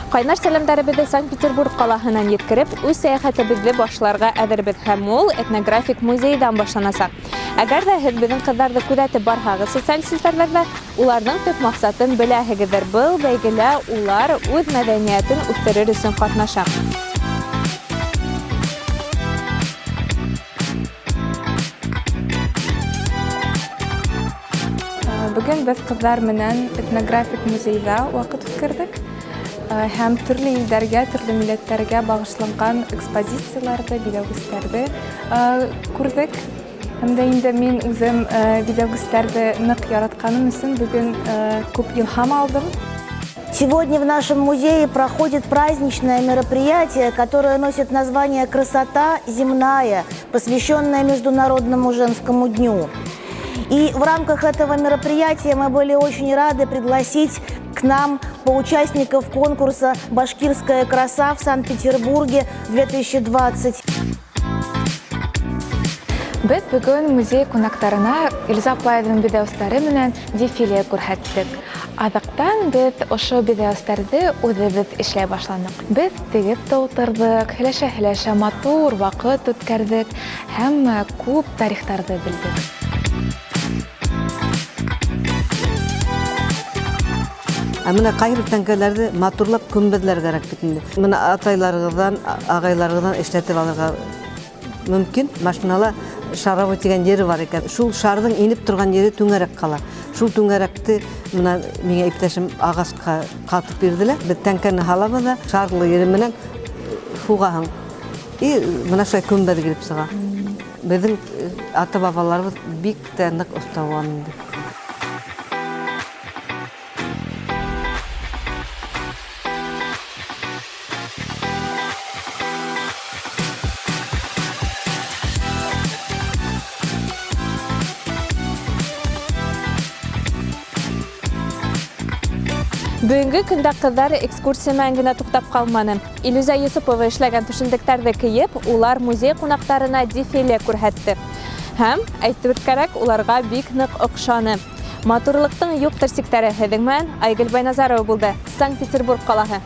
Кайнар сәламнәребезне Санкт-Петербург калаһынан yetkirib, үз сәяхәтебезне башларга әзербез һәм ул этнографик музейдан башланасак. Әгәр дә һез безнең кызларны күзәтеп барһагыз социаль сетьләрдә, уларның төп максатын беләһегездер. Был бәйгелә улар үз мәдәниятен үстерер өчен катнаша. Бүген без кызлар менән этнографик музейда вакыт үткәрдек. Һәм төрле илләргә, төрле милләтләргә багышланган экспозицияләрдә, видеогастәрдә күрдек. Һәм дә инде мин үзем видеогастәрдә нык яратканым өчен бүген күп илһам алдым. Сегодня в нашем музее проходит праздничное мероприятие, которое носит название «Красота земная», посвященное Международному женскому дню. И в рамках этого мероприятия мы были очень рады пригласить к нам поучастников конкурса «Башкирская краса» в Санкт-Петербурге 2020. Без бүген музей кунактарына Илза Аплаевның видеостары менән дефиле күрһәттек. Адактан без ошо видеостарды үзебез эшләй башландык. Без тегеп тутырдык, һеләшә матур вакыт үткәрдек һәм күп тарихтарды белдек. Мына кайры тәңкәләрне матурлап күмбезләр кирәк бит инде. Мына атайларыгыздан, агайларыгыздан эшләтеп алырга мөмкин. Машинала шаравы дигән йере бар икән. Шул шарның инеп торган йере түңәрәк кала. Шул түңәрәкте мына миңа иптәшем агаска катып бирделәр. Без тәңкәне халабыз да шарлы йере менән хугаһың. И мына шулай күмбез килеп чыга. Безнең ата-бабаларыбыз бик тә нык оста булган инде. Бүгенге көндә кызлар экскурсия менән генә туктап калмады. Илүзә Юсупова эшләгән түшелдектәрдә киеп, улар музей кунакларына дефиле күрһәтте. Һәм әйтеп кирәк, уларга бик нык охшаны. Матурлыктың юк терсиктәре һеҙҙең менән Айгөл Байназарова булды, Санкт-Петербург калаһы.